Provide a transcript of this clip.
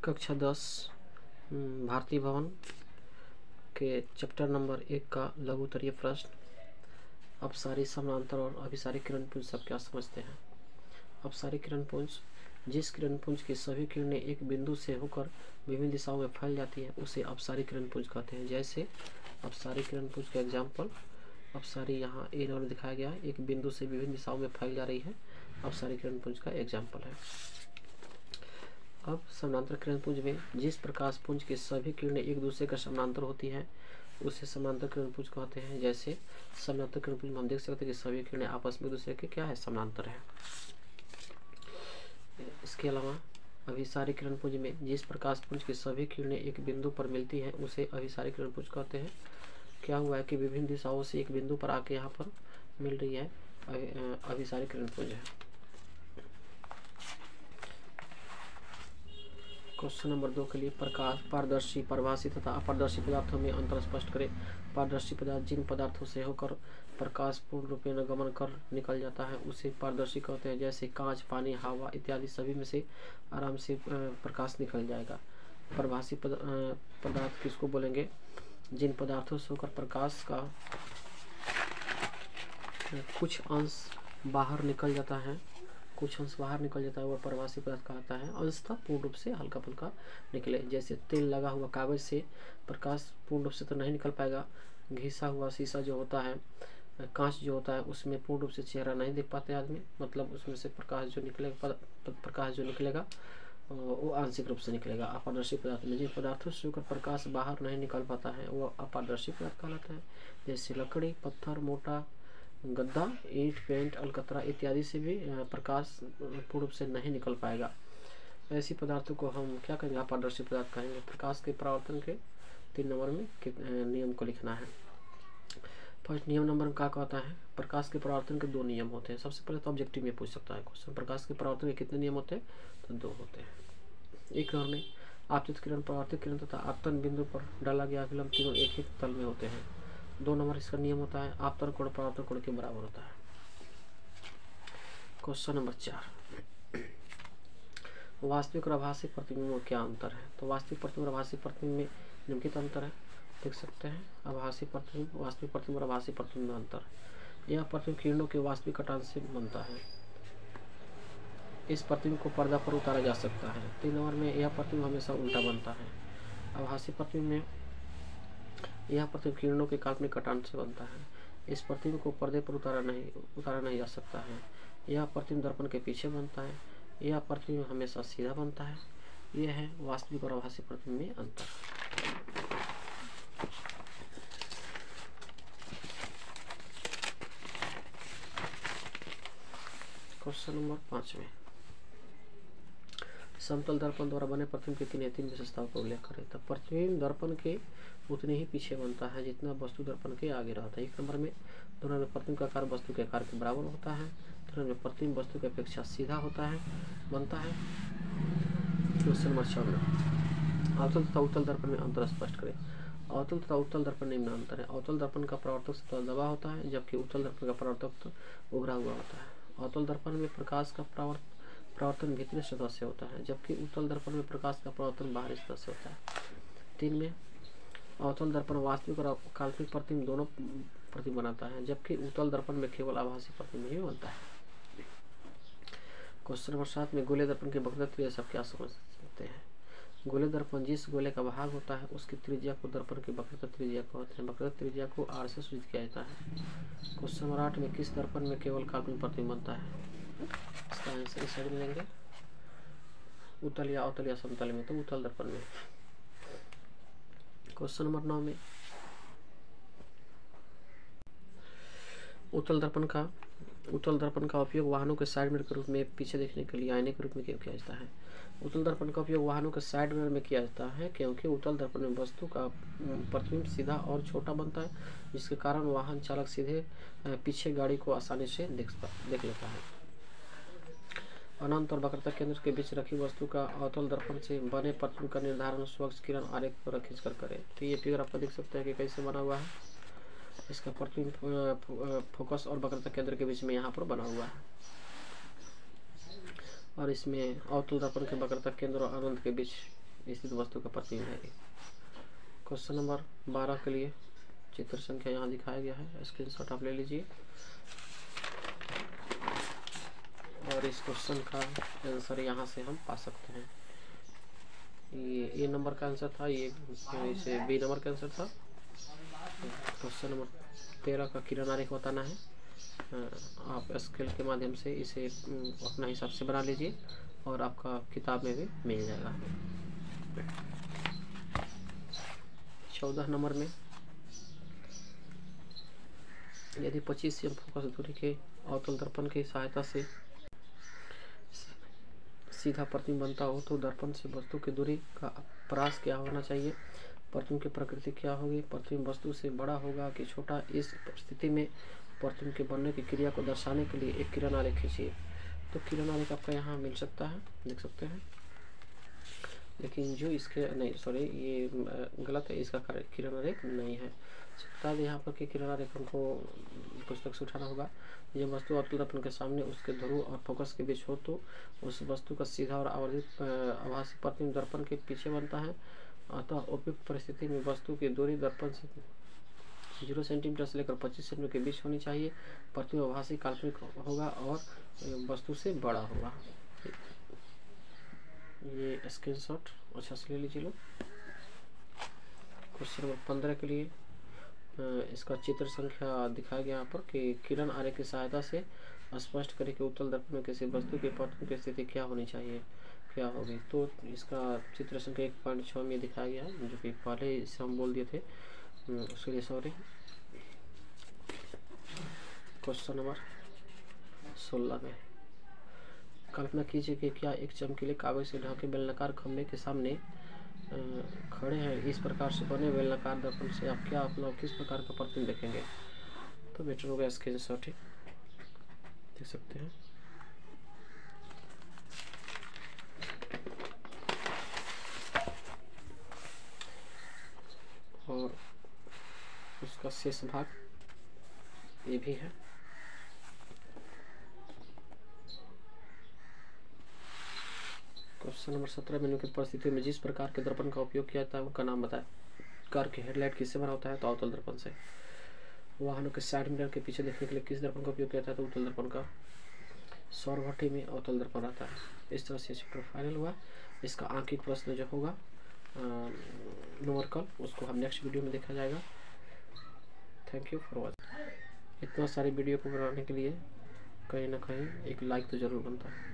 कक्षा 10 भारतीय भवन के चैप्टर नंबर 1 का लघुत्तरीय प्रश्न। अपसारी समानांतर और अभिसारी किरणपुंज सब क्या समझते हैं। अपसारी किरणपुंज जिस किरणपुंज की सभी किरणें एक बिंदु से होकर विभिन्न दिशाओं में फैल जाती है उसे अपसारी किरणपुंज कहते हैं। जैसे अपसारी किरणपुंज का एग्जाम्पल, अपसारी यहाँ ए नंबर दिखाया गया है, एक बिंदु से विभिन्न दिशाओं में फैल जा रही है, अपसारी किरणपुंज का एग्जाम्पल है। अब समानांतर किरणपुंज में जिस प्रकाश पुंज की सभी किरणें एक दूसरे का समानांतर होती हैं उसे समानांतर किरणपुंज कहते हैं। जैसे समानांतर किरणपुंज में हम देख सकते हैं कि सभी किरणें आपस में एक दूसरे के क्या है, समानांतर है। इसके अलावा अभिसारी किरणपुंज में जिस प्रकाश पुंज की सभी किरणें एक बिंदु पर मिलती हैं उसे अभिसारी किरणपुंज कहते हैं। क्या हुआ है कि विभिन्न दिशाओं से एक बिंदु पर आके यहाँ पर मिल रही है, अभिसारी किरणपुंज है। क्वेश्चन नंबर 2 के लिए प्रकाश पारदर्शी, प्रभासी तथा अपारदर्शी पदार्थों में अंतर स्पष्ट करें। पारदर्शी पदार्थ जिन पदार्थों से होकर प्रकाश पूर्ण रूप में गमन कर निकल जाता है उसे पारदर्शी कहते हैं। जैसे कांच, पानी, हवा इत्यादि सभी में से आराम से प्रकाश निकल जाएगा। प्रभासी पदार्थ किसको बोलेंगे? जिन पदार्थों से होकर प्रकाश का कुछ अंश बाहर निकल जाता है, वह प्रभासी पदार्थ कहता है। अंशतः पूर्ण रूप से हल्का फुल्का निकले। जैसे तेल लगा हुआ कागज से प्रकाश पूर्ण रूप से तो नहीं निकल पाएगा। घिसा हुआ शीशा जो होता है, कांच जो होता है, उसमें पूर्ण रूप से चेहरा नहीं देख पाते आदमी, मतलब उसमें से प्रकाश जो निकलेगा वो आंशिक रूप से निकलेगा। अपारदर्शी पदार्थ में जिन पदार्थों से होकर प्रकाश बाहर नहीं निकल पाता है वो अपारदर्शी पदार्थ कहलाता है। जैसे लकड़ी, पत्थर, मोटा गद्दा, ईंट, पेंट, अलकतरा इत्यादि से भी प्रकाश पूर्ण रूप से नहीं निकल पाएगा। ऐसी पदार्थों को हम क्या कहेंगे? अपारदर्शी पदार्थ कहेंगे। प्रकाश के परावर्तन के 3 नंबर में नियम को लिखना है। फर्स्ट नियम नंबर में क्या कहता है? प्रकाश के परावर्तन के 2 नियम होते हैं। सबसे पहले तो ऑब्जेक्टिव में पूछ सकता है क्वेश्चन, प्रकाश के परावर्तन के कितने नियम होते हैं? तो 2 होते हैं। एक नंबर में आपतित किरण, परावर्तित किरण तथा आपतन बिंदु पर डाला गया अभिलंब तीनों एक ही तल में होते हैं। 2 नंबर इसका नियम होता है आपतन कोण परावर्तन कोण के बराबर होता है। क्वेश्चन नंबर 4, वास्तविक और आभासी प्रतिबिंब में क्या अंतर है? तो वास्तविक प्रतिबिंब और आभासी प्रतिबिंब में निम्नलिखित अंतर है, देख सकते हैं। आभासी प्रतिबिंब, वास्तविक प्रतिबिंब और आभासी प्रतिबिंब में अंतर। यह प्रतिबिंब किरणों के वास्तविक कटांश से बनता है। इस प्रतिबिंब को पर्दा पर उतारा जा सकता है। 3 नंबर में यह प्रतिबिंब हमेशा उल्टा बनता है। आभासी प्रतिबिंब में यह प्रतिबिंब किरणों के काल्पनिक कटांश से बनता है। इस प्रतिबिंब को पर्दे पर उतारा नहीं जा सकता है। यह प्रतिबिंब दर्पण के पीछे बनता है। यह प्रतिबिंब हमेशा सीधा बनता है। यह है वास्तविक और आभासी प्रतिबिंब में अंतर। क्वेश्चन नंबर 5 में समतल दर्पण द्वारा बने प्रतिबिंब की 3 विशेषताओं का उल्लेख करें। तो प्रतिबिंब दर्पण के उतने ही पीछे बनता है जितना वस्तु दर्पण के आगे रहता है। 1 नंबर में दोनों में प्रतिबिंब का आकार वस्तु के आकार के बराबर होता है। 3 में प्रतिबिंब वस्तु की अपेक्षा सीधा बनता है। क्वेश्चन नंबर 6 में अवतल तथा उत्तल दर्पण में अंतर स्पष्ट करें। अवतल तथा उत्तल दर्पण निम्न अंतर है। अवतल दर्पण का परावर्तक सतह दबा होता है जबकि उत्तल दर्पण का परावर्तक उभरा हुआ होता है। अवतल दर्पण में प्रकाश का परावर्तन भीतरी सतह से होता है जबकि उत्तल दर्पण में प्रकाश का परावर्तन बाहरी सतह से होता है। 3 में अवतल दर्पण वास्तविक और काल्पनिक प्रतिबिंब दोनों प्रतिबिंब बनाता है जबकि उत्तल दर्पण में केवल आभासी प्रतिबिंब ही बनता है। क्वेश्चन नंबर 7 में गोले दर्पण के वक्रता त्रिज्या सब क्या समझ सकते हैं? गोले दर्पण जिस गोले का भाग होता है उसकी त्रिज्या को दर्पण की वक्रता त्रिज्या कहते हैं। वक्रता त्रिज्या को r से सूचित किया जाता है। क्वेश्चन नंबर 8 में किस दर्पण में केवल काल्पनिक प्रतिबिंब बनता है? इसका आंसर इस साइड में लेंगे, उत्तल या अवतल या समतल में, तो उत्तल दर्पण में। क्वेश्चन नंबर 9 में उत्तल दर्पण का उपयोग वाहनों के साइड मिरर के रूप में पीछे देखने के लिए आईने के रूप में किया जाता है। उत्तल दर्पण का उपयोग वाहनों के साइड मिरर में किया जाता है क्योंकि उत्तल दर्पण में वस्तु का प्रतिबिंब सीधा और छोटा बनता है जिसके कारण वाहन चालक सीधे पीछे गाड़ी को आसानी से देख लेता है। अनंत और वक्रता केंद्र के बीच रखी वस्तु का अवतल दर्पण से बने प्रतिबिंब का निर्धारण स्वच्छ किरण आरेख पर खींचकर करें। तो ये फिगर आपको देख सकते हैं कि कैसे बना हुआ है। इसका प्रतिबिंब फोकस और वक्रता केंद्र के बीच में यहाँ पर बना हुआ है और इसमें अवतल दर्पण के वक्रता केंद्र और अनंत के बीच स्थित वस्तु का प्रतिबिंब है। क्वेश्चन नंबर 12 के लिए चित्र संख्या यहाँ दिखाया गया है, स्क्रीनशॉट आप ले लीजिए और इस क्वेश्चन का आंसर यहाँ से हम पा सकते हैं। ये ए नंबर का आंसर था, ये इसे बी नंबर का आंसर था। क्वेश्चन नंबर 13 का किरण आरेख बताना है। आप स्केल के माध्यम से इसे अपना हिसाब से बना लीजिए और आपका किताब में भी मिल जाएगा। 14 नंबर में यदि 25 cm फोकस दूरी के अवतल दर्पण की सहायता से सीधा प्रतिबिंब बनता हो तो दर्पण से वस्तु की दूरी का परास क्या होना चाहिए, प्रतिबिंब की प्रकृति क्या होगी, प्रतिबिंब वस्तु से बड़ा होगा कि छोटा। इस स्थिति में प्रतिबिंब के बनने की क्रिया को दर्शाने के लिए एक किरण आरेख खींचिए। तो किरण आरेख आपका यहाँ मिल सकता है, देख सकते हैं, लेकिन जो इसके नहीं सॉरी ये गलत है, इसका किरण आरेख नहीं है। बता दें यहाँ पर कि किरण आरेख हमको पुस्तक से उठाना होगा। जब वस्तु अवतल दर्पण के सामने उसके ध्रुव और फोकस के बीच हो तो उस वस्तु का सीधा और आवर्धित आभासी प्रतिबिंब दर्पण के पीछे बनता है। अतः उपयुक्त परिस्थिति में वस्तु की दूरी दर्पण से 0 सेंटीमीटर से लेकर 25 सेंटीमीटर के बीच होनी चाहिए। प्रतिबिंब आभासी काल्पनिक होगा और वस्तु से बड़ा होगा। ये स्क्रीनशॉट अच्छा से ले लीजिए लोग। क्वेश्चन नंबर 15 के लिए इसका चित्र संख्या दिखाया गया यहाँ पर कि किरण आरेख की सहायता से स्पष्ट करें कि उत्तल दर्पण में किसी वस्तु के प्रतिबिंब की स्थिति क्या होनी चाहिए, क्या होगी। तो इसका चित्र संख्या 1.6 में दिखाया गया है, जो कि पहले इसे हम बोल दिए थे, उसके लिए सॉरी। क्वेश्चन नंबर 16 में कल्पना कीजिए कि क्या एक चमकीले कागज से ढके बेलनाकार खंभे के सामने खड़े हैं। इस प्रकार से बने बेलनाकार दर्पण से आप क्या अपना किस प्रकार का प्रतिबिंब देखेंगे। तो बेटर होगा स्क्रीनशॉट, देख सकते हैं। और उसका शेष भाग ये भी है। क्वेश्चन नंबर 17 में निम्नलिखित परिस्थितियों में जिस प्रकार के दर्पण का उपयोग किया जाता है उनका नाम बताएं। कार की हेडलाइट किससे बना होता है, तो अवतल दर्पण से। वाहनों के साइड मिरर के पीछे देखने के लिए किस दर्पण का उपयोग किया जाता है, तो उत्तल दर्पण का। सौर भट्टी में अवतल दर्पण रहता है। इस तरह से चैप्टर फाइनल हुआ। इसका आंकिक प्रश्न जो होगा न्यूमेरिकल, उसको हम नेक्स्ट वीडियो में देखा जाएगा। Thank you for watching. इतना सारी वीडियो को बनाने के लिए कहीं ना कहीं एक लाइक तो ज़रूर बनता है।